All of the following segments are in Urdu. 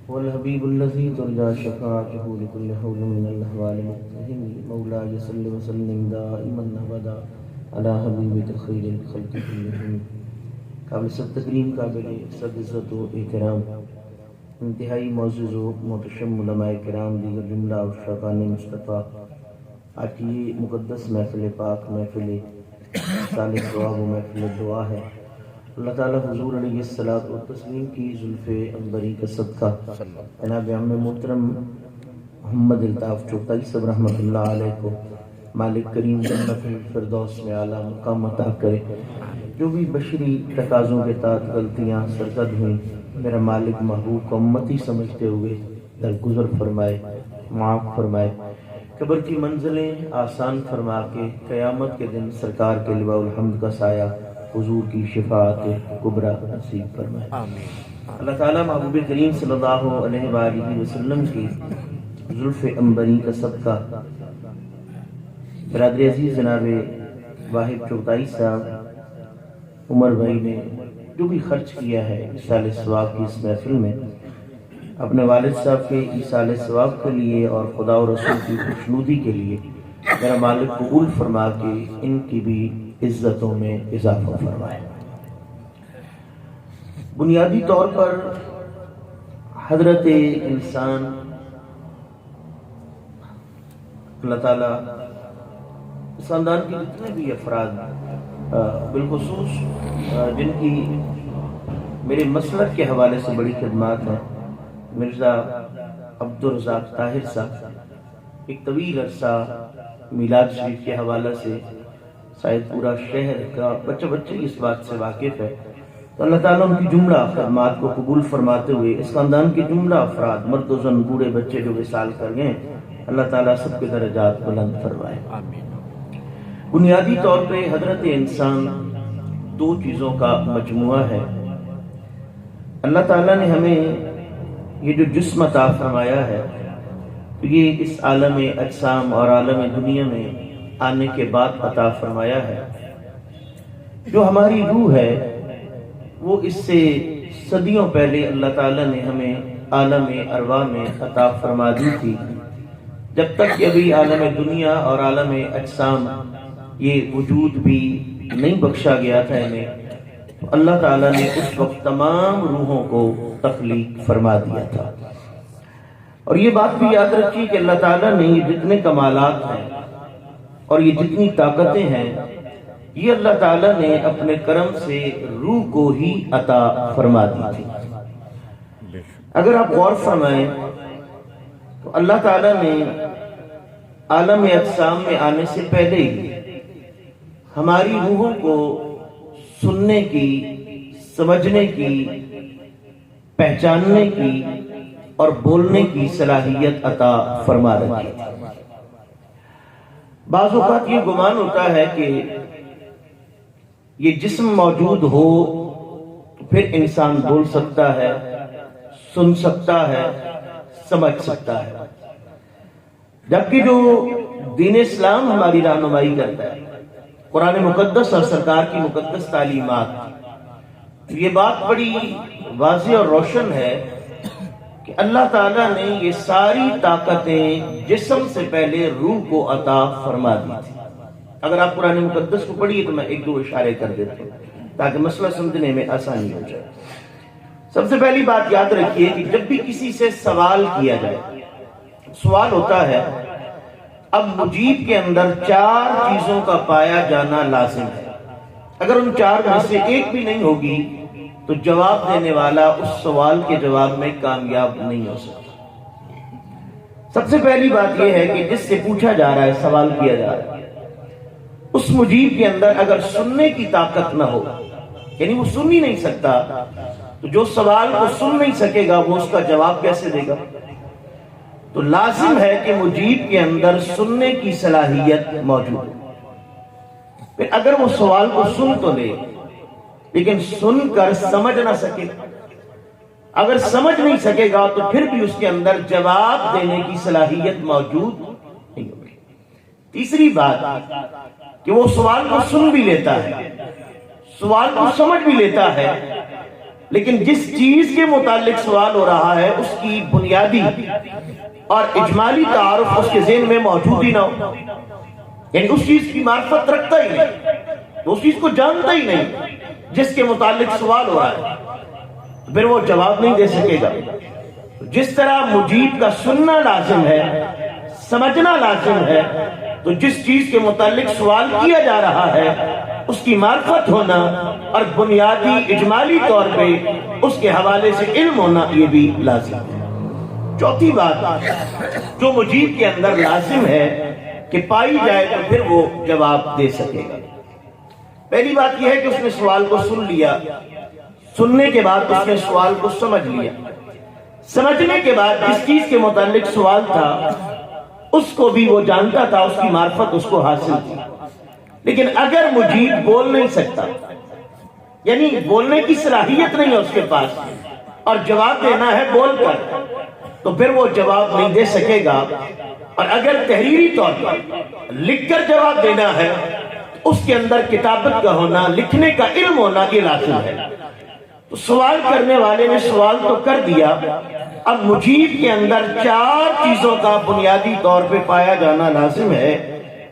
والحبيب الذي ترجى شفاعته لكل حول من الأحوال مقتحم مولاي صل وسلم دائما أبدا على حبيبك خير الخلق كلهم. قابل سب تکریم، قابل سب عزت و احترام، انتہائی معزز و محتشم علماء کرام، دیگر جملہ عشاقان مصطفیٰ، آج کی یہ مقدس محفل پاک، محفل صالح ثواب و محفل دعا ہے. اللہ تعالیٰ حضور علیہ الصلوۃ والتسلیم کی زلف عنبری کا صدقہ جناب عم محترم محمد الطاف چوغتائی صاحب رحمۃ اللہ علیہ کو مالک کریم جنت الفردوس میں اعلیٰ مقام عطا کرے. جو بھی بشری تقاضوں کے تحت غلطیاں سرزد ہوئیں، میرا مالک محبوب کو امتی سمجھتے ہوئے درگزر فرمائے، معاف فرمائے. قبر کی منزلیں آسان فرما کے قیامت کے دن سرکار کے لواء الحمد کا سایہ حضور کی شفاعت کبریٰ نصیب فرمائے. اللہ تعالیٰ محبوب کریم صلی اللہ علیہ وآلہ وسلم کی زلف عنبری کا صدقہ برادر عزیز جناب واحد چوغتائی صاحب، عمر بھائی نے جو بھی خرچ کیا ہے ایصال ثواب کی اس محفل میں، اپنے والد صاحب کے ایصال ثواب کے لیے اور خدا و رسول کی خوشنودی کے لیے میرا مالک قبول فرما کے ان کی بھی عزتوں میں اضافہ فرمائے. بنیادی طور پر حضرت انسان اللہ تعالیٰ اس خاندان کے جتنے بھی افراد بالخصوص جن کی میرے مسلک کے حوالے سے بڑی خدمات ہیں، مرزا عبدالرزاق طاہر صاحب ایک طویل عرصہ میلاد شریف کے حوالے سے شاید پورا شہر کا بچے اس بات سے واقف ہے، تو اللہ تعالیٰ ان کی جملہ خدمات کو قبول فرماتے ہوئے اس خاندان کے جملہ افراد مرد و زن بوڑھے بچے جو وصال کر گئے، اللہ تعالیٰ سب کے درجات بلند فرمائے. بنیادی طور پہ حضرت انسان دو چیزوں کا مجموعہ ہے. اللہ تعالیٰ نے ہمیں یہ جو جسم عطا فرمایا ہے، یہ اس عالم اجسام اور عالم دنیا میں آنے کے بعد عطا فرمایا ہے. جو ہماری روح ہے وہ اس سے صدیوں پہلے اللہ تعالیٰ نے ہمیں عالم ارواح میں عطا فرما دی تھی. جب تک کہ ابھی عالم دنیا اور عالم اجسام یہ وجود بھی نہیں بخشا گیا تھا انہیں، تو اللہ تعالیٰ نے اس وقت تمام روحوں کو تخلیق فرما دیا تھا. اور یہ بات بھی یاد رکھیے کہ اللہ تعالیٰ نے یہ جتنے کمالات ہیں اور یہ جتنی طاقتیں ہیں، یہ اللہ تعالیٰ نے اپنے کرم سے روح کو ہی عطا فرما دی تھی. اگر آپ غور فرمائیں تو اللہ تعالیٰ نے عالم اجسام میں آنے سے پہلے ہی ہماری روحوں کو سننے کی، سمجھنے کی، پہچاننے کی اور بولنے کی صلاحیت عطا فرما رکھی. بعض اوقات یہ گمان ہوتا ہے کہ یہ جسم موجود ہو تو پھر انسان بول سکتا ہے، سن سکتا ہے، سمجھ سکتا ہے، جبکہ جو دین اسلام ہماری رہنمائی کرتا ہے، قرآن مقدس اور سرکار کی مقدس تعلیمات، یہ بات بڑی واضح اور روشن ہے کہ اللہ تعالیٰ نے یہ ساری طاقتیں جسم سے پہلے روح کو عطا فرما دی تھی. اگر آپ قرآن مقدس کو پڑھیے تو میں ایک دو اشارے کر دیتا ہوں تاکہ مسئلہ سمجھنے میں آسانی ہو جائے. سب سے پہلی بات یاد رکھیے کہ جب بھی کسی سے سوال کیا جائے، سوال ہوتا ہے، اب مجیب کے اندر 4 چیزوں کا پایا جانا لازم ہے. اگر ان 4 میں سے ایک بھی نہیں ہوگی تو جواب دینے والا اس سوال کے جواب میں کامیاب نہیں ہو سکتا. سب سے پہلی بات یہ ہے کہ جس سے پوچھا جا رہا ہے، سوال کیا جا رہا ہے، اس مجیب کے اندر اگر سننے کی طاقت نہ ہو، یعنی وہ سن ہی نہیں سکتا، تو جو سوال کو سن نہیں سکے گا وہ اس کا جواب کیسے دے گا؟ تو لازم ہے کہ مجیب کے اندر سننے کی صلاحیت موجود ہو. پھر اگر وہ سوال کو سن تو لے لیکن سن کر سمجھ نہ سکے، اگر سمجھ نہیں سکے گا تو پھر بھی اس کے اندر جواب دینے کی صلاحیت موجود نہیں ہوگی. تیسری بات کہ وہ سوال کو سن بھی لیتا ہے، سوال کو سمجھ بھی لیتا ہے، لیکن جس چیز کے متعلق سوال ہو رہا ہے اس کی بنیادی اور اجمالی تعارف اس کے ذہن میں موجود ہی نہ ہو، یعنی اس چیز کی معرفت رکھتا ہی نہیں، تو اس چیز کو جانتا ہی نہیں جس کے متعلق سوال ہو رہا ہے، پھر وہ جواب نہیں دے سکے گا۔ جس طرح مجیب کا سننا لازم ہے، سمجھنا لازم ہے، تو جس چیز کے متعلق سوال کیا جا رہا ہے اس کی معرفت ہونا اور بنیادی اجمالی طور پہ اس کے حوالے سے علم ہونا یہ بھی لازم ہے۔ چوتھی بات جو مجیب کے اندر لازم ہے کہ پائی جائے تو پھر وہ جواب دے سکے گا، پہلی بات یہ ہے کہ اس نے سوال کو سن لیا، سننے کے بعد اس نے سوال کو سمجھ لیا، سمجھنے کے بعد جس چیز کے متعلق سوال تھا اس کو بھی وہ جانتا تھا، اس کی معرفت اس کو حاصل تھی۔ لیکن اگر مجیب بول نہیں سکتا، یعنی بولنے کی صلاحیت نہیں ہے اس کے پاس اور جواب دینا ہے بول کر، تو پھر وہ جواب نہیں دے سکے گا۔ اور اگر تحریری طور پر لکھ کر جواب دینا ہے اس کے اندر کتابت کا ہونا، لکھنے کا علم ہونا یہ لازم ہے۔ تو سوال کرنے والے نے سوال تو کر دیا، اب مجیب کے اندر چار چیزوں کا بنیادی طور پہ پایا جانا لازم ہے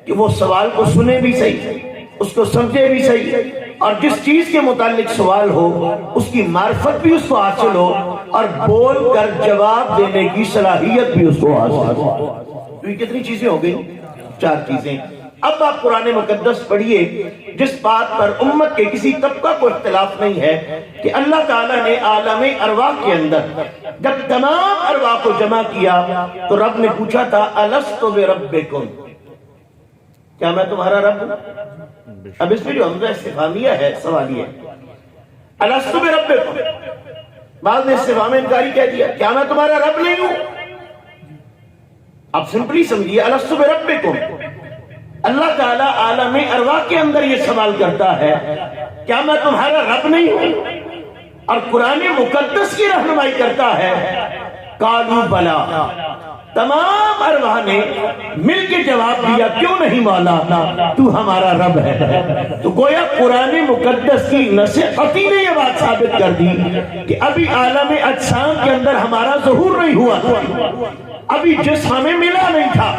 کہ وہ سوال کو سنے بھی صحیح، اس کو سمجھے بھی صحیح، اور جس چیز کے متعلق سوال ہو اس کی معرفت بھی اس کو حاصل ہو اور بول کر جواب دینے کی صلاحیت بھی اس کو حاصل ہو۔ تو یہ کتنی چیزیں ہو گئی؟ چار چیزیں۔ اب آپ قرآن مقدس پڑھیے جس بات پر امت کے کسی طبقہ کو اختلاف نہیں ہے کہ اللہ تعالیٰ نے عالم ارواح کے اندر جب تمام ارواح کو جمع کیا تو رب نے پوچھا تھا الست بربکم، کیا میں تمہارا رب ہوں؟ اب اس میں جو حمزہ استفہامیہ ہے سوالیہ، الست بربکم، بعض نے استفہام انکاری کہہ دیا، کیا میں تمہارا رب نہیں ہوں؟ اب سمپلی سمجھیے الست بربکم، اللہ تعالیٰ عالم ارواح کے اندر یہ سوال کرتا ہے کیا میں تمہارا رب نہیں ہوں؟ اور قرآن مقدس کی رہنمائی کرتا ہے قالوا بلا، تمام ارواح نے مل کے جواب دیا کیوں نہیں مولا، تو ہمارا رب ہے۔ تو گویا قرآن مقدس کی نصیحتی نے یہ بات ثابت کر دی کہ ابھی عالم اجسام کے اندر ہمارا ظہور نہیں ہوا تھا، ابھی جسم ہمیں ملا نہیں تھا،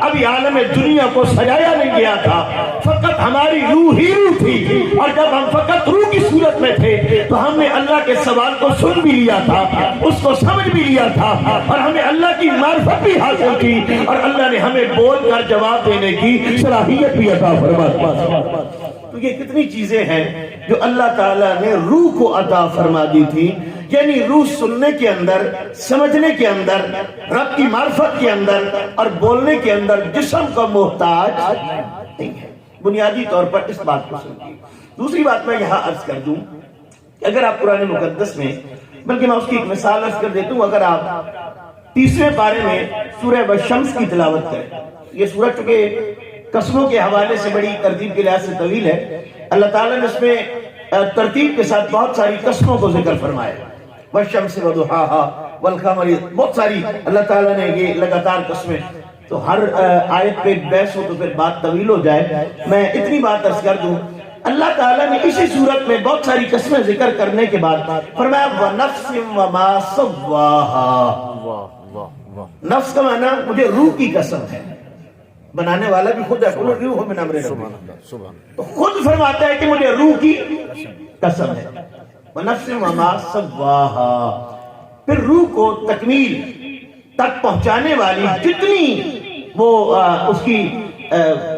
ابھی عالم دنیا کو سجایا نہیں گیا تھا، فقط ہماری روح ہی روح تھی، اور جب ہم فقط روح کی صورت میں تھے تو ہم نے اللہ کے سوال کو سن بھی لیا تھا، اس کو سمجھ بھی لیا تھا، اور ہمیں اللہ کی معرفت بھی حاصل کی، اور اللہ نے ہمیں بول کر جواب دینے کی صلاحیت بھی عطا فرمائی۔ تو یہ کتنی چیزیں ہیں جو اللہ تعالیٰ نے روح کو عطا فرما دی تھی، یعنی روح سننے کے اندر، سمجھنے کے اندر، رب کی معرفت کے اندر اور بولنے کے اندر جسم کا محتاج نہیں ہے۔ بنیادی طور پر اس بات کو سمجھیے۔ دوسری بات میں یہاں عرض کر دوں کہ اگر آپ قرآن مقدس میں، بلکہ میں اس کی ایک مثال عرض کر دیتا ہوں، اگر آپ 30ویں پارے میں سورہ والشمس کی تلاوت کریں، یہ سورہ چونکہ قسموں کے حوالے سے بڑی ترتیب کے لحاظ سے طویل ہے، اللہ تعالیٰ نے اس میں ترتیب کے ساتھ بہت ساری قسموں کو ذکر فرمایا، والشمس وضحاها والقمر، بہت ساری اللہ تعالیٰ نے یہ لگاتار قسمیں، تو ہر آیت پہ بحث ہو تو پھر بات طویل ہو جائے، میں اتنی بات عرض کر دوں۔ اللہ تعالیٰ نے اسی صورت میں بہت ساری قسمیں ذکر کرنے کے بعد فرمایا وَنَفْسٍ وَمَا سَوَّاهَا، نفس کا معنی مجھے روح کی قسم ہے، بنانے والا بھی خود ہے، روح من امر ربی، تو خود فرماتا ہے کہ مجھے روح کی قسم ہے۔ وَنَفْسٍ وَمَا سَوَّاهَا، پھر روح کو تکمیل تک پہنچانے والی جتنی وہ اس کی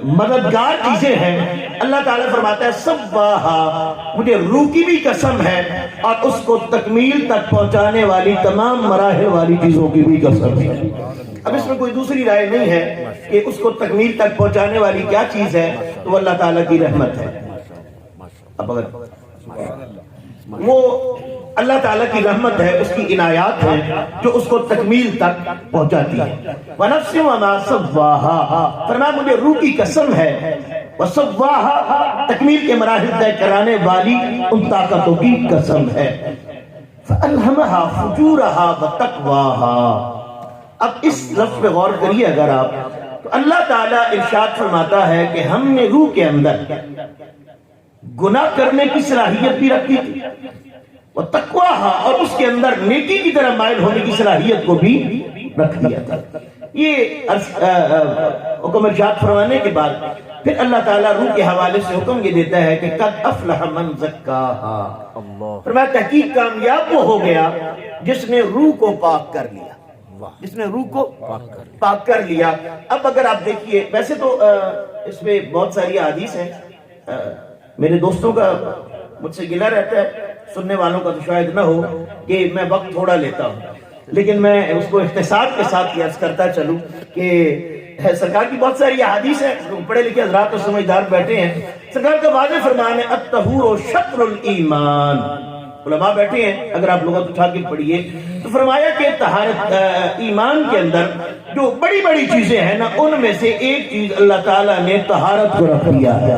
مددگار چیزیں ہیں، اللہ تعالیٰ فرماتا ہے سَوَّاهَا، مجھے روح کی بھی قسم ہے اور اس کو تکمیل تک پہنچانے والی تمام مراحل والی چیزوں کی بھی قسم ہے۔ اب اس میں کوئی دوسری رائے نہیں ہے کہ اس کو تکمیل تک پہنچانے والی کیا چیز ہے، تو وہ اللہ تعالیٰ کی رحمت ہے۔ اب اگر وہ اللہ تعالیٰ کی رحمت ہے، اس کی عنایات ہیں جو اس کو تکمیل تک پہنچاتی ہے۔ وَنَفْسٍ وَمَا سَوَّاهَا، فرمایا مجھے روح کی قسم ہے، وَسَوَّاهَا، تکمیل کے مراحل طے کرانے والی ان طاقتوں کی قسم ہے۔ فَأَلْهَمَهَا فُجُورَهَا وَتَقْوَاهَا، اب اس لفظ پہ غور کریے اگر آپ، تو اللہ تعالیٰ ارشاد فرماتا ہے کہ ہم نے روح کے اندر گناہ کرنے کی صلاحیت بھی رکھی تھی، وَتَقْوَاهَا، اور اس کے اندر نیکی کی طرف مائل ہونے کی صلاحیت کو بھی رکھ دیا تھا۔ یہ حکم ارشاد فرمانے کے بعد پھر اللہ تعالیٰ روح کے حوالے سے حکم یہ دیتا ہے کہ قد افلح من زکاہا، فرمایا تحقیق کامیاب وہ ہو گیا جس نے روح کو پاک کر لیا، جس نے روح کو پاک کر لیا۔ اب اگر آپ دیکھیے، ویسے تو اس میں بہت ساری حدیث ہیں، میرے دوستوں کا مجھ سے گلہ رہتا ہے، سننے والوں کا تو شاید نہ ہو کہ میں وقت تھوڑا لیتا ہوں، لیکن میں اس کو اختصار کے ساتھ عرض کرتا چلوں کہ سرکار کی بہت ساری احادیث ہیں، پڑھے لکھے حضرات اور سمجھدار بیٹھے ہیں، سرکار کا واضح فرمان ہے الطہور شطر الایمان، علماء بیٹھے ہیں، اگر آپ لغت اٹھا کے پڑھیے تو فرمایا کہ طہارت ایمان کے اندر جو بڑی بڑی چیزیں ہیں نا، ان میں سے ایک چیز اللہ تعالیٰ نے طہارت کو رکھ دیا ہے۔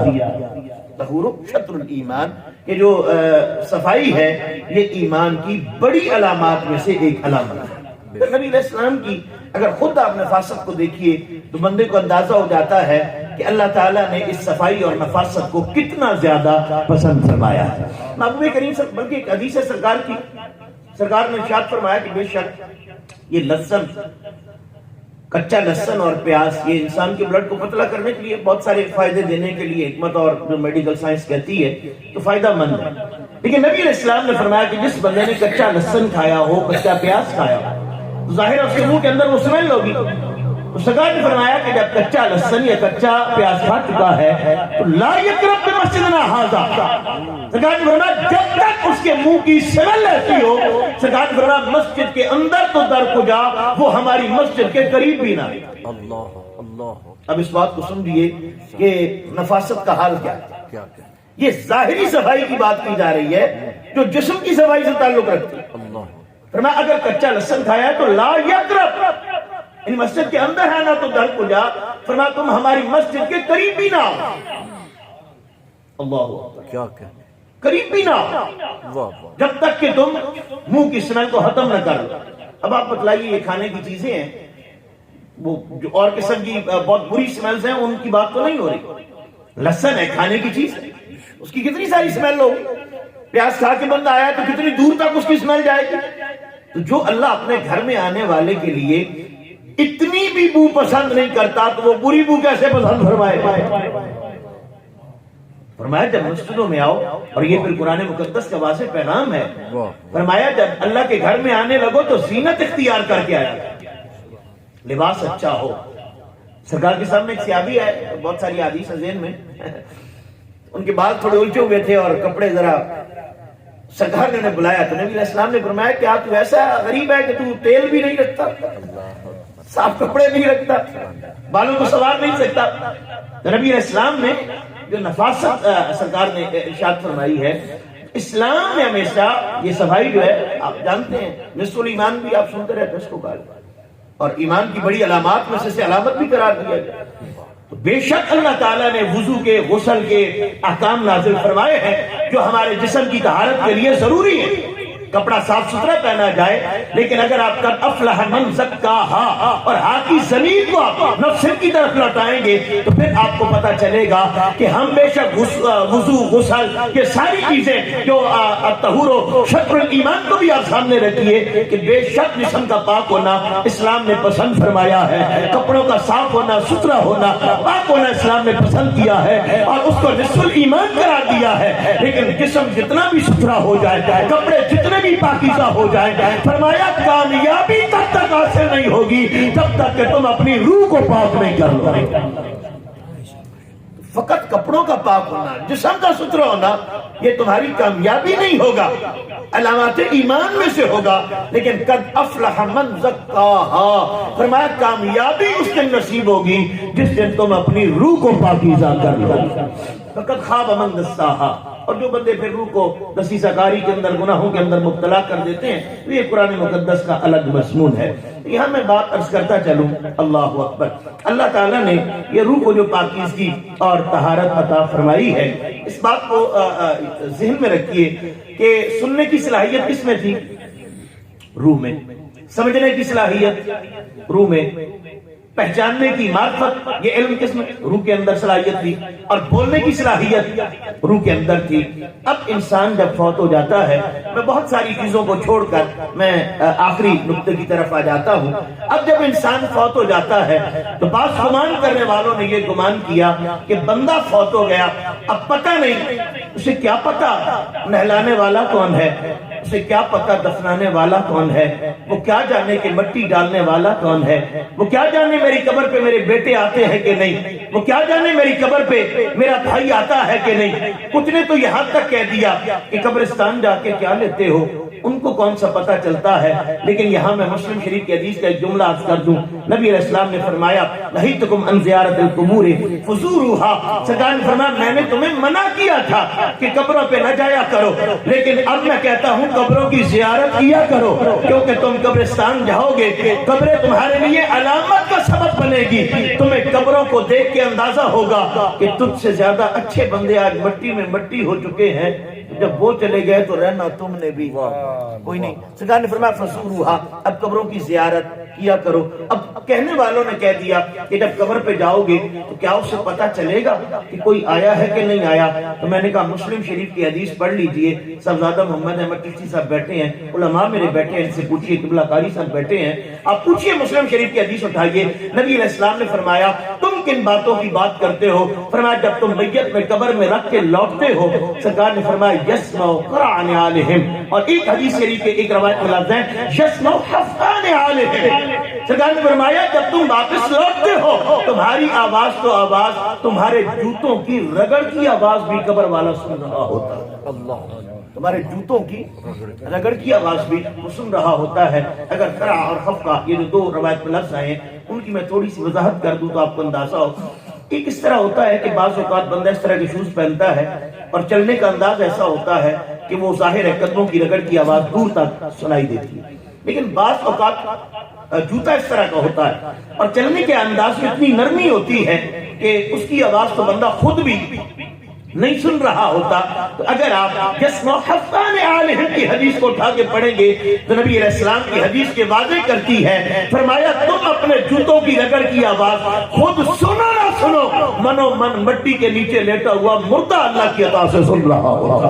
طہور شطر الایمان، یہ جو صفائی ہے یہ ایمان کی بڑی علامات میں سے ایک علامت ہے۔ نبی علیہ السلام کی اگر خود آپ نفاست کو دیکھیے تو بندے کو اندازہ ہو جاتا ہے کہ اللہ تعالیٰ نے اس صفائی اور نفاست کو کتنا زیادہ پسند فرمایا ہے۔ محبوب کریم بلکہ ایک حدیث ہے سرکار کی، سرکار نے ارشاد فرمایا کہ بے شک یہ لہسن، کچا لہسن اور پیاز، یہ انسان کے بلڈ کو پتلا کرنے کے لیے بہت سارے فائدے دینے کے لیے حکمت اور جو میڈیکل سائنس کہتی ہے تو فائدہ مند ہے، لیکن نبی علیہ السلام نے فرمایا کہ جس بندے نے کچا لہسن کھایا ہو، کچا پیاز کھایا ہو، ظاہر اس کے منہ کے اندر وہ سمیل ہوگی، تو سرکار نے فرمایا کہ جب کچا لہسن یا کچا پیاز کھا چکا ہے تو لا یقرب بمسجدنا ھذا، سرکار نے فرمایا جب تک اس کے منہ کی سمیل رہتی ہو، سرکار نے فرمایا مسجد کے اندر تو در کو جا، وہ ہماری مسجد کے قریب بھی نہ۔ اب اس بات کو سمجھیے کہ نفاست کا حال کیا ہے۔ یہ ظاہری صفائی کی بات کی جا رہی ہے جو جسم کی صفائی سے تعلق رکھتی ہے۔ فرمایا اگر کچا لہسن کھایا ہے تو لا یقرب، ان مسجد کے اندر ہے نا تو در کو جا، فرمایا تم ہماری مسجد کے قریب بھی نہ ہو۔ اللہ کیا قریب بھی نہ ہو جب تک کہ تم منہ کی اسمیل کو ختم نہ کر لو۔ اب آپ بتلائیے یہ کھانے کی چیزیں ہیں، وہ جو اور قسم کی بہت بری اسمیلز ہیں ان کی بات تو نہیں ہو رہی، لہسن ہے کھانے کی چیز، اس کی کتنی ساری اسمیل ہو، پیاز کھا کے بندہ آیا تو کتنی دور تک اس کی اسمیل جائے گی۔ تو جو اللہ اپنے گھر میں آنے والے کے لیے اتنی بھی بو پسند نہیں کرتا تو وہ بری بو کیسے پسند فرمائے؟ فرمایا جب مسجدوں میں آؤ، اور یہ پھر قرآن مقدس کا واضح پیغام ہے، فرمایا جب اللہ کے گھر میں آنے لگو تو زینت اختیار کر کے آیا، لباس اچھا ہو۔ سرکار کے سامنے ایک صحابی ہے، بہت ساری حدیث ذہن میں، ان کے بال تھوڑے الجھے ہوئے تھے اور کپڑے ذرا، سرکار نے بلایا تو نبی علیہ السلام نے فرمایا کیا تو ایسا غریب ہے کہ تو تیل بھی نہیں رکھتا، صاف کپڑے نہیں رکھتا، بالوں کو سوار نہیں سکتا؟ تو نبی علیہ السلام نے جو نفاست سرکار نے ارشاد فرمائی ہے، اسلام میں ہمیشہ یہ صفائی جو ہے آپ جانتے ہیں، نصف الایمان بھی آپ سنتے رہتے اس کو کہا، اور ایمان کی بڑی علامات میں سے علامت بھی قرار دیا گیا۔ تو بے شک اللہ تعالیٰ نے وضو کے، غسل کے احکام نازل فرمائے ہیں جو ہمارے جسم کی طہارت کے لیے ضروری ہے۔ کپڑا صاف ستھرا پہنا جائے، لیکن اگر آپ قد افلح من زکاہا اور ہاتھ کی زمین کو آپ نفس کی طرف لوٹائیں گے تو پھر آپ کو پتا چلے گا کہ ہم بے شک وضو، غسل، یہ ساری چیزیں جو طہور و شطر الایمان کو بھی آپ سامنے رکھیے کہ بے شک جسم کا پاک ہونا اسلام نے پسند فرمایا ہے، کپڑوں کا صاف ہونا، ستھرا ہونا، پاک ہونا اسلام نے پسند کیا ہے اور اس کو نصف الایمان قرار دیا ہے۔ لیکن جسم جتنا بھی ستھرا ہو جائے، کپڑے جتنے بھی پاکیزہ ہو جائیں، فرمایا کامیابی تب تک حاصل نہیں ہوگی جب تک کہ تم اپنی روح کو پاک نہیں کر لو۔ فقط کپڑوں کا پاک ہونا، جسم کا ستھرا ہونا یہ تمہاری کامیابی نہیں ہوگا، علامات ایمان میں سے ہوگا، لیکن قد افلح من زکاہا، فرمایا کامیابی اس دن نصیب ہوگی جس دن تم اپنی روح کو پاکیزہ کر لو۔ فقط خواب من دساہا، اور جو بندے پھر روح کو دسیسہ کاری کے اندر، گناہوں کے اندر مبتلا کر دیتے ہیں، تو یہ قرآن مقدس کا الگ مضمون ہے۔ یہاں میں بات عرض کرتا چلوں، اللہ اکبر، اللہ تعالیٰ نے یہ روح کو جو پاکیزگی اور طہارت عطا فرمائی ہے، اس بات کو ذہن میں رکھیے کہ سننے کی صلاحیت کس میں تھی؟ روح میں۔ سمجھنے کی صلاحیت روح میں۔ پہچاننے کی معرفت، یہ علم کس میں؟ روح کے اندر صلاحیت تھی، اور بولنے کی صلاحیت روح کے اندر تھی۔ اب انسان جب فوت ہو جاتا ہے، میں بہت ساری چیزوں کو چھوڑ کر میں آخری نقطے کی طرف آ جاتا ہوں۔ اب جب انسان فوت ہو جاتا ہے تو بعض گمان کرنے والوں نے یہ گمان کیا کہ بندہ فوت ہو گیا، اب پتہ نہیں اسے کیا پتہ نہلانے والا کون ہے، اسے کیا پتہ دفنانے والا کون ہے، وہ کیا جانے کہ مٹی ڈالنے والا کون ہے، وہ کیا جانے میری قبر پہ میرے بیٹے آتے ہیں کہ نہیں، وہ کیا جانے میری قبر پہ میرا بھائی آتا ہے کہ نہیں۔ کچھ نے تو یہاں تک کہہ دیا کہ قبرستان جا کے کیا لیتے ہو، ان کو کون سا پتہ چلتا ہے۔ لیکن یہاں میں مسلم شریف کی حدیث کا ایک جملہ عرض کر دوں، نبی علیہ السلام نے فرمایا نہیتکم عن زیارت القبور فزوروها، سرکار نے فرمایا میں نے تمہیں منع کیا تھا کہ قبروں پہ نہ جایا کرو، لیکن اب میں کہتا ہوں قبروں کی زیارت کیا کرو، کیونکہ تم قبرستان جاؤ گے، قبریں تمہارے لیے علامت کا سبب بنے گی، تمہیں قبروں کو دیکھ کے اندازہ ہوگا کہ تجھ سے زیادہ اچھے بندے آج مٹی میں مٹی ہو چکے ہیں، جب وہ چلے گئے تو رہنا تم نے بھی کوئی نہیں۔ سرکار نے فرمایا فزوروها، اب قبروں کی زیارت کیا کرو۔ اب کہنے والوں نے کہہ دیا کہ جب قبر پہ جاؤ گے تو کیا اسے پتہ چلے گا کہ کوئی آیا ہے کہ نہیں آیا؟ تو میں نے کہا مسلم شریف کی حدیث پڑھ لیجئے، صاحبزادہ محمد احمد چشتی صاحب بیٹھے ہیں، علماء میرے بیٹھے ہیں، ان سے پوچھئے، قبلہ قاری صاحب بیٹھے ہیں، آپ پوچھئے مسلم شریف کی حدیث اٹھائیے۔ نبی علیہ السلام نے فرمایا تم کن باتوں کی بات کرتے ہو؟ فرمایا جب تم میت میں قبر میں رکھ کے لوٹتے ہو، سرکار نے فرمایا یسمع قرع نعالہم، اور ایک حدیث شریف کے ایک روایت میں لفظ ہے یسمع حفا نعالہم، سرکار نے فرمایا جب تم واپس لوٹتے ہو تمہاری آواز تو آواز، تمہارے جوتوں کی رگڑ کی آواز بھی قبر والا سن رہا ہوتا ہے، تمہارے جوتوں کی رگڑ کی آواز بھی وہ سن رہا ہوتا ہے۔ اگر قرع اور خفقہ یہ جو دو روایت میں لفظ آئے ہیں ان کی میں تھوڑی سی وضاحت کر دوں تو آپ کو اندازہ ہو۔ ایک اس طرح ہوتا ہے کہ بعض اوقات بندہ اس طرح کے شوز پہنتا ہے اور چلنے کا انداز ایسا ہوتا ہے کہ وہ ظاہر ہے قدموں کی رگڑ کی آواز دور تک سنائی دیتی ہے، لیکن بعض اوقات جوتا اس طرح کا ہوتا ہے اور چلنے کے انداز میں اتنی نرمی ہوتی ہے کہ اس کی آواز تو بندہ خود بھی نہیں سن رہا ہوتا۔ تو اگر آپ یسمع حفا نعالہم کی حدیث کو اٹھا کے پڑھیں گے تو نبی علیہ السلام کی حدیث کے واضح کرتی ہے، فرمایا تم اپنے جوتوں کی رگڑ کی آواز خود سنو نہ سنو، منو من مٹی کے نیچے لیٹا ہوا مردہ اللہ کی عطا سے سن رہا ہوتا۔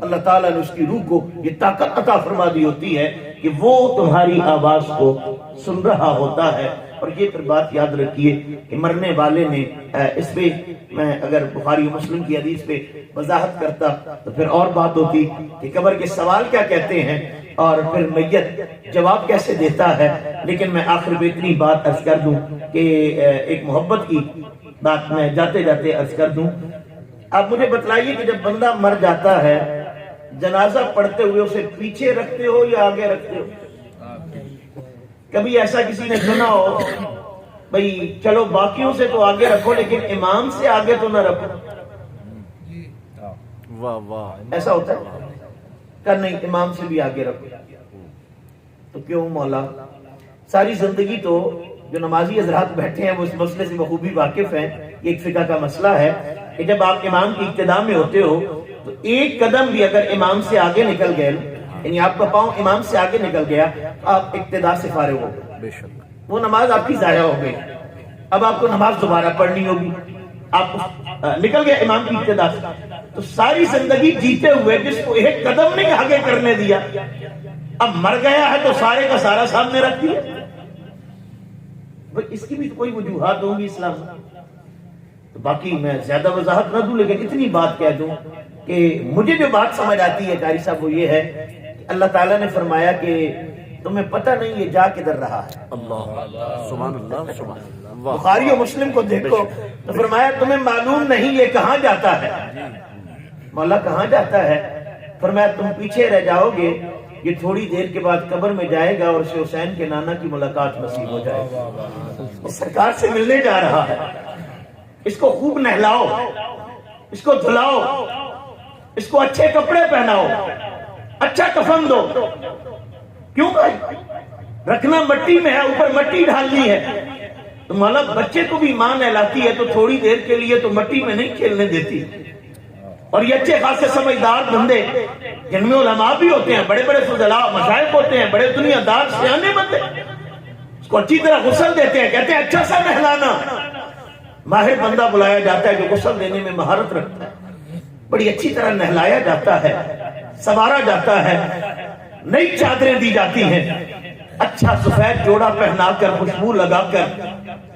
اللہ تعالیٰ نے اس کی روح کو یہ طاقت عطا فرما دی ہوتی ہے کہ وہ تمہاری آواز کو سن رہا ہوتا ہے۔ اور یہ پھر بات یاد رکھیے کہ مرنے والے نے اس پہ میں اگر بخاری و مسلم کی حدیث پہ وضاحت کرتا تو پھر اور بات ہوتی کہ قبر کے سوال کیا کہتے ہیں اور پھر میت جواب کیسے دیتا ہے، لیکن میں آخر میں اتنی بات عرض کر دوں کہ ایک محبت کی بات میں جاتے جاتے عرض کر دوں۔ آپ مجھے بتلائیے کہ جب بندہ مر جاتا ہے جنازہ پڑھتے ہوئے اسے پیچھے رکھتے ہو یا آگے رکھتے ہو؟ کبھی ایسا کسی نے سنا ہو بھئی چلو باقیوں سے تو آگے رکھو لیکن امام سے آگے تو نہ رکھو؟ ایسا ہوتا ہے کہ نہیں امام سے بھی آگے رکھو؟ تو کیوں مولا؟ ساری زندگی تو جو نمازی حضرات بیٹھے ہیں وہ اس مسئلے سے بخوبی واقف ہیں، یہ ایک فقہ کا مسئلہ ہے کہ جب آپ امام کی ابتدا میں ہوتے ہو تو ایک قدم بھی اگر امام سے آگے نکل گئے، یعنی آپ کا پاؤں امام سے آگے نکل گیا، آپ اقتدا سے فارغ ہو گئے، وہ نماز آپ کی ضائع ہو گئی، اب آپ کو نماز دوبارہ پڑھنی ہوگی، آپ نکل گئے امام کی ابتدا سے۔ تو ساری زندگی جیتے ہوئے جس کو ایک قدم نہیں آگے کرنے دیا، اب مر گیا ہے تو سارے کا سارا سامنے رکھ دیا۔ اس کی بھی تو کوئی وجوہات ہوں گی اسلام میں۔ تو باقی میں زیادہ وضاحت نہ دوں لیکن اتنی بات کہہ دوں کہ مجھے جو بات سمجھ آتی ہے قاری صاحب وہ یہ ہے کہ اللہ تعالیٰ نے فرمایا کہ تمہیں پتہ نہیں یہ جا کدھر رہا ہے۔ اللہ سبحان اللہ سبحان اللہ۔ بخاری و مسلم کو دیکھو تو فرمایا تمہیں معلوم نہیں یہ کہاں جاتا ہے، مولا کہاں جاتا ہے؟ فرمایا تم پیچھے رہ جاؤ گے، یہ تھوڑی دیر کے بعد قبر میں جائے گا اور اسے حسین کے نانا کی ملاقات نصیب ہو جائے گی، سرکار سے ملنے جا رہا ہے، اس کو خوب نہلاؤ، اس کو دھلاؤ، اس کو اچھے کپڑے پہناؤ، اچھا کفن دو۔ کیوں بھائی؟ رکھنا مٹی میں ہے، اوپر مٹی ڈالنی ہے۔ تو مولا بچے کو بھی ماں نہلاتی ہے تو تھوڑی دیر کے لیے تو مٹی میں نہیں کھیلنے دیتی، اور یہ اچھے خاصے سمجھدار بندے جن میں علماء بھی ہوتے ہیں، بڑے بڑے فضلاء مشائخ ہوتے ہیں، بڑے دنیا دار سیانے بندے، اس کو اچھی طرح غسل دیتے ہیں، کہتے ہیں اچھا سا نہلانا. ماہر بندہ بلایا جاتا ہے جو غسل دینے میں مہارت رکھتا ہے، بڑی اچھی طرح نہلایا جاتا ہے، سنوارا جاتا ہے، نئی چادریں دی جاتی ہیں، اچھا سفید جوڑا پہنا کر خوشبو لگا کر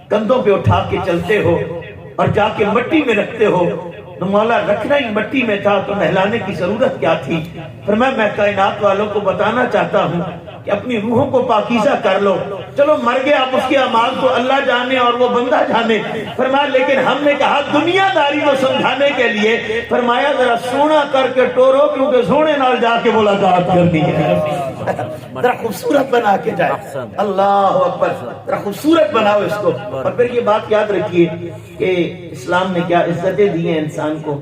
کندھوں پہ اٹھا کے چلتے ہو اور جا کے مٹی میں رکھتے ہو. تو مولا رکھنا ہی مٹی میں تھا تو نہلانے کی ضرورت کیا تھی؟ فرمایا میں کائنات والوں کو بتانا چاہتا ہوں کہ اپنی روحوں کو پاکیزہ کر لو. چلو مر گیا، اب اس کے اعمال کو اللہ جانے اور وہ بندہ جانے. فرمایا لیکن ہم نے کہا دنیا داری کو سمجھانے کے لیے فرمایا ذرا سونا کر کے ٹورو، کیونکہ سونے نال جا کے ملاقات کرنی ہے. ذرا خوبصورت بنا کے جائے. اللہ اکبر، ذرا خوبصورت بناؤ اس کو. اور پھر یہ بات یاد رکھیے کہ اسلام نے کیا عزتیں دی ہیں انسان کو.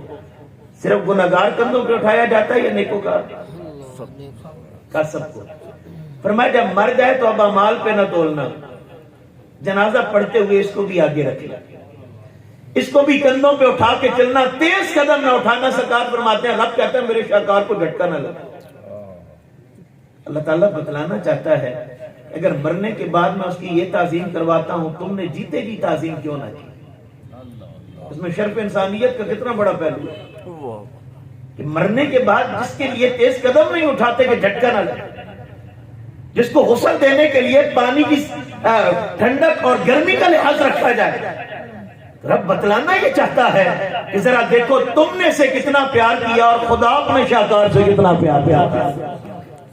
صرف گناہگار کندھوں پہ اٹھایا جاتا ہے یا نیکوکار کا سب کو. فرمایا جب مر جائے تو اب اعمال پہ نہ تولنا، جنازہ پڑھتے ہوئے اس کو بھی آگے رکھنا، اس کو بھی کندھوں پہ اٹھا کے چلنا، تیز قدم نہ اٹھانا. سرکار فرماتے ہیں رب کہتا ہے میرے شاہکار کو جھٹکا نہ لگا. اللہ تعالیٰ بتلانا چاہتا ہے اگر مرنے کے بعد میں اس کی یہ تعظیم کرواتا ہوں، تم نے جیتے جی تعظیم کیوں نہ کی. اس میں شرف انسانیت کا کتنا بڑا پہلو ہے کہ مرنے کے بعد جس کے لیے تیز قدم نہیں اٹھاتے کہ جھٹکا نہ لگے، جس کو غسل دینے کے لیے پانی کی ٹھنڈک اور گرمی کا لحاظ رکھا جائے. رب بتلانا یہ چاہتا ہے کہ ذرا دیکھو تم نے سے کتنا پیار کیا اور خدا اپنے شاہکار سے کتنا پیار کیا.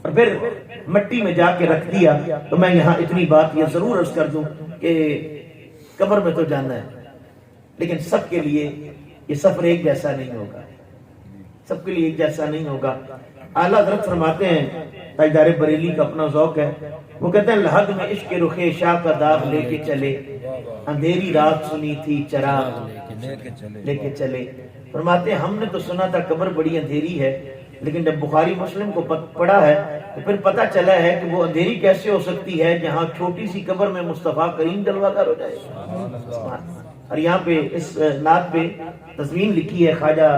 اور پھر مٹی میں جا کے رکھ دیا. تو میں یہاں اتنی بات یہ ضرور عرض کر دوں کہ قبر میں تو جانا ہے، لیکن سب کے لیے یہ سفر ایک جیسا نہیں ہوگا، سب کے لیے ایک جیسا نہیں ہوگا. اعلیٰ حضرت فرماتے ہیں، تاجدار بریلی کا اپنا ذوق ہے، وہ کہتے ہیں لحد میں عشق رخ شاہ کا داغ لے کے چلے، اندھیری رات سنی تھی چراغ لے کے چلے. فرماتے ہیں ہم نے تو سنا تھا قبر بڑی اندھیری ہے، لیکن جب بخاری مسلم کو پڑھا ہے تو پھر پتہ چلا ہے کہ وہ اندھیری کیسے ہو سکتی ہے جہاں چھوٹی سی قبر میں مصطفیٰ کریم جلوہ گر ہو جائے. اور یہاں پہ اس نعت پہ تضمین لکھی ہے خواجہ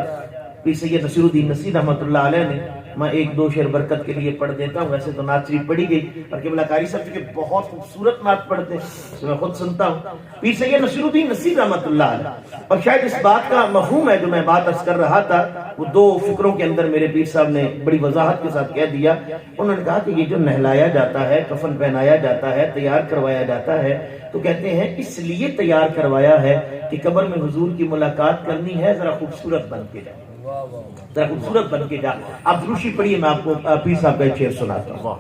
پیر سید نصیر الدین نصیر رحمۃ اللہ علیہ نے. میں ایک دو شعر برکت کے لیے پڑھ دیتا ہوں. ویسے تو نعت شریف پڑھی گئی اور قبلہ قاری صاحب کے بہت خوبصورت نعت پڑھتے ہیں، میں خود سنتا ہوں. پیر سید نصیر الدین نصیر رحمۃ اللہ علیہ، اور شاید اس بات کا مفہوم ہے جو میں بات عرض کر رہا تھا وہ دو فکروں کے اندر میرے پیر صاحب نے بڑی وضاحت کے ساتھ کہہ دیا. انہوں نے کہا کہ یہ جو نہلایا جاتا ہے، کفن پہنایا جاتا ہے، تیار کروایا جاتا ہے، تو کہتے ہیں اس لیے تیار کروایا ہے کہ قبر میں حضور کی ملاقات کرنی ہے، ذرا خوبصورت بن کے جائے، ذرا خوبصورت بن کے جا. آپ دروشی پڑھیے، میں آپ کو پیر صاحب کا ایک شعر سناتا ہوں.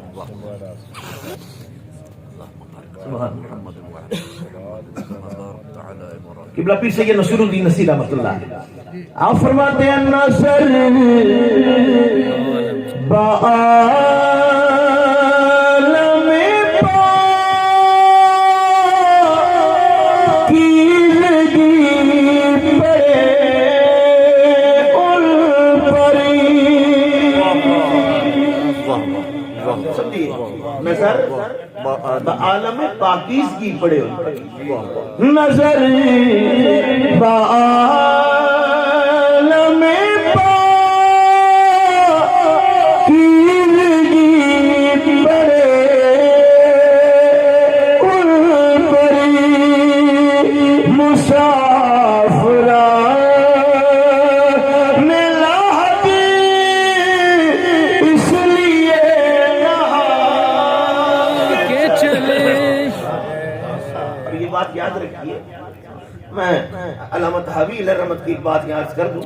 قبلہ پیر سید نصیر الدین نصیر رحمۃ اللہ. آپ فرماتے ہیں نصر عالم پاکیزگی پڑے نظر بعالم پاکیزگی پڑے ان پری مسافرہ یاد رکھیے. میں علامہ طحاوی علیہ رحمت کی بات یاد کر دوں.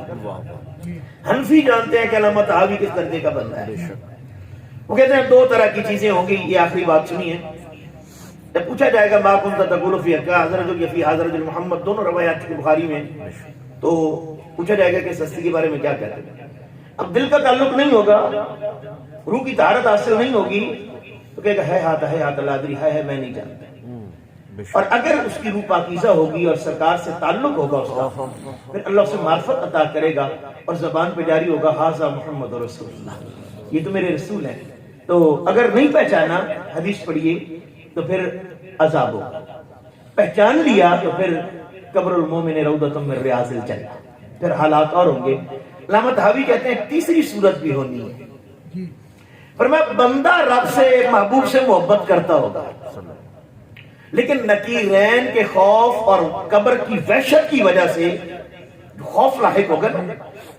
حنفی جانتے ہیں کہ علامہ طحاوی کس درجے کا بندہ ہے. وہ کہتے ہیں دو طرح کی چیزیں ہوں گی. یہ آخری بات سنیے. جب پوچھا جائے گا ما کنت تقول فی حضرت فی حضرت محمد، دونوں روایات کی بخاری میں، تو پوچھا جائے گا کہ سستی کے بارے میں کیا کہتے ہیں. اب دل کا تعلق نہیں ہوگا، روح کی طہارت حاصل نہیں ہوگی، تو کہے گا ہے ہاتھ اللہ ادری، ہے میں نہیں جانتا. اور اگر اس کی روح پاکیزہ ہوگی اور سرکار سے تعلق ہوگا اس کا، پھر اللہ اسے معرفت عطا کرے گا اور زبان پہ جاری ہوگا ھذا محمد رسول اللہ، یہ تو میرے رسول ہیں. تو اگر نہیں پہچانا، حدیث پڑھیے، تو پھر عذاب ہوگا. پہچان لیا تو پھر قبر المومن روضۃ من ریاض الجنہ، پھر حالات اور ہوں گے. علامہ طحاوی کہتے ہیں تیسری صورت بھی ہونی ہے. فرمایا بندہ رب سے، محبوب سے محبت کرتا ہوگا، لیکن نکیرین کے خوف اور قبر کی وحشت کی وجہ سے خوف لاحق ہوگا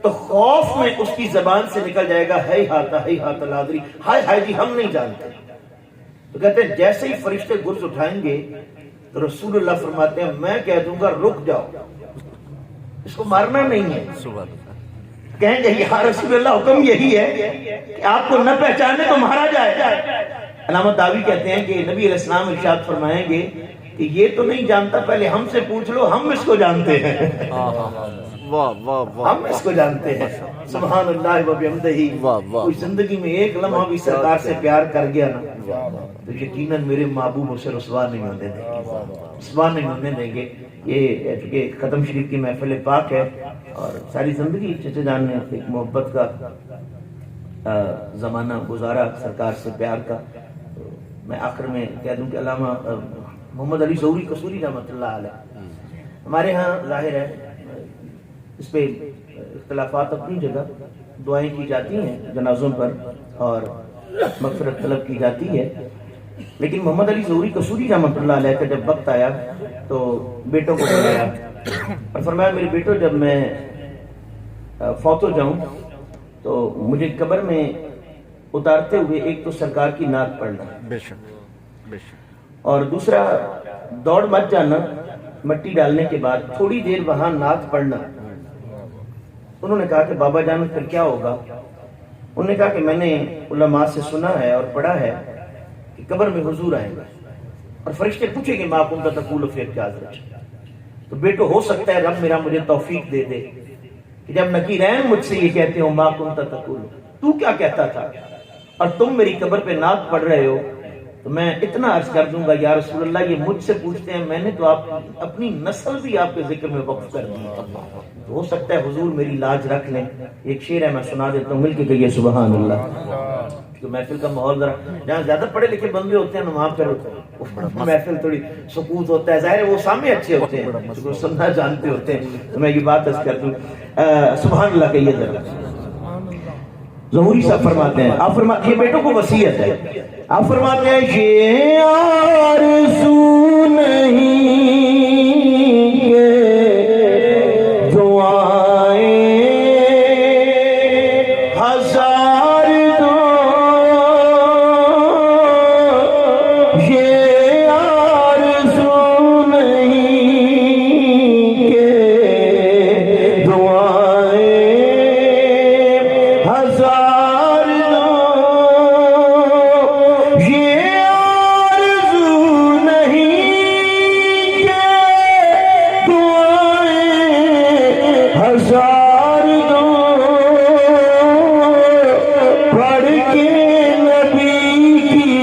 تو خوف میں اس کی زبان سے نکل جائے گا ہے ہاتھ لادری، ہائے ہائے جی ہم نہیں جانتے. تو کہتے ہیں جیسے ہی فرشتے گرز اٹھائیں گے تو رسول اللہ فرماتے ہیں میں کہہ دوں گا رک جاؤ، اس کو مارنا نہیں ہے. کہیں گے یا رسول اللہ حکم یہی ہے کہ آپ کو نہ پہچانے تو مارا جائے. علامہ داوی کہتے ہیں کہ نبی علیہ السلام ارشاد فرمائیں گے کہ یہ تو نہیں جانتا، پہلے ہم سے پوچھ لو، ہم اس کو جانتے ہیں. ہم اس کو جانتے ہیں. سبحان اللہ و بحمدہ. کوئی زندگی میں ایک لمحہ بھی سرکار سے پیار کر گیا نا تو یقیناً میرے محبوب اسے رسوا نہیں ہونے دیں گے، رسوا نہیں ہونے دیں گے. یہ چونکہ ختم شریف کی محفل پاک ہے اور ساری زندگی چچا جان نے ایک محبت کا زمانہ گزارا سرکار سے پیار کا. میں آخر میں کہہ دوں کہ علامہ محمد علی ظہوری قصوری رحمۃ اللہ علیہ ہمارے ہاں ظاہر ہے اس پہ اختلافات اپنی جگہ، دعائیں کی جاتی ہیں جنازوں پر اور مغفرت طلب کی جاتی ہے، لیکن محمد علی ظہوری قصوری رحمۃ اللہ علیہ کا جب وقت آیا تو بیٹوں کو بلایا اور فرمایا میرے بیٹوں جب میں فوت ہو جاؤں تو مجھے قبر میں اتارتے ہوئے ایک تو سرکار کی نعت پڑھنا، بے شک اور دوسرا دوڑ مت جانا مٹی ڈالنے کے بعد تھوڑی دیر وہاں نعت پڑھنا. انہوں نے کہا کہ بابا جان پھر کیا ہوگا؟ انہوں نے کہا کہ میں نے علماء سے سنا ہے اور پڑھا ہے کہ قبر میں حضور آئیں گے اور فرشتے پوچھیں گے ما کنت تقول فی الجنازہ. تو بیٹو ہو سکتا ہے رب میرا مجھے توفیق دے دے کہ جب نکیرین مجھ سے یہ کہتے ہو ما کنت تقول، تو کیا کہتا تھا، اور تم میری قبر پہ نعت پڑھ رہے ہو، تو میں اتنا عرض کر دوں گا یا رسول اللہ یہ مجھ سے پوچھتے ہیں، میں نے تو آپ اپنی نسل بھی آپ کے ذکر میں وقف کر دی. تو ہو سکتا ہے حضور میری لاج رکھ لیں. ایک شعر ہے میں سنا دیتا ہوں، مل کے کہیے سبحان اللہ. تو محفل کا ماحول ذرا جہاں زیادہ پڑھے لکھے بندے ہوتے ہیں وہاں پہ محفل تھوڑی سکوت ہوتا ہے. ظاہر ہے وہ سامنے اچھے ہوتے ہیں، سننا جانتے ہوتے ہیں. تو میں یہ بات عرض کر دوں سبحان اللہ کہیے ذرا. ظہوری صاحب فرماتے ہیں، آپ فرماتے ہیں یہ بیٹوں کو وصیت ہے، آپ فرماتے ہیں یہ آرزو نہیں کہ دعائیں ہزار دو، یہ آرزو نہیں کہ دعائیں ہزار دو، یہ آرزو نہیں کہ دعائیں ہزار دو، پڑھ کے نبی کی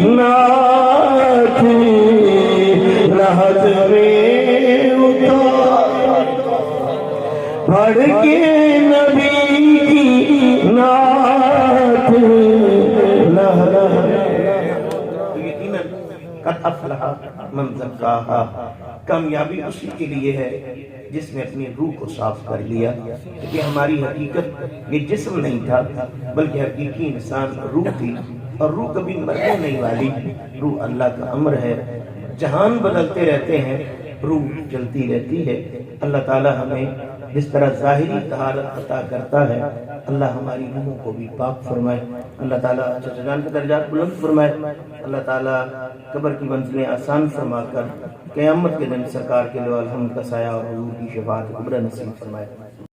نعت رہت میں اتار، پڑھ کے نبی کی نعت قد افلح من زکاہا. کامیابی اسی کے لیے ہے جس نے اپنی روح کو صاف کر لیا. کہ ہماری حقیقت یہ جسم نہیں تھا بلکہ حقیقی انسان روح تھی، اور روح کبھی مرنے نہیں والی. روح اللہ کا امر ہے، جہان بدلتے رہتے ہیں، روح چلتی رہتی ہے. اللہ تعالی ہمیں جس طرح ظاہری طہارت عطا کرتا ہے اللہ ہماری روحوں کو بھی پاک فرمائے. اللہ تعالیٰ چچا جان کے درجات بلند فرمائے. اللہ تعالیٰ قبر کی منزلیں آسان فرما کر قیامت کے دن سرکار کے لوح الحمد کا سایہ اور حضور کی شفاعت عمرہ نصیب فرمائے.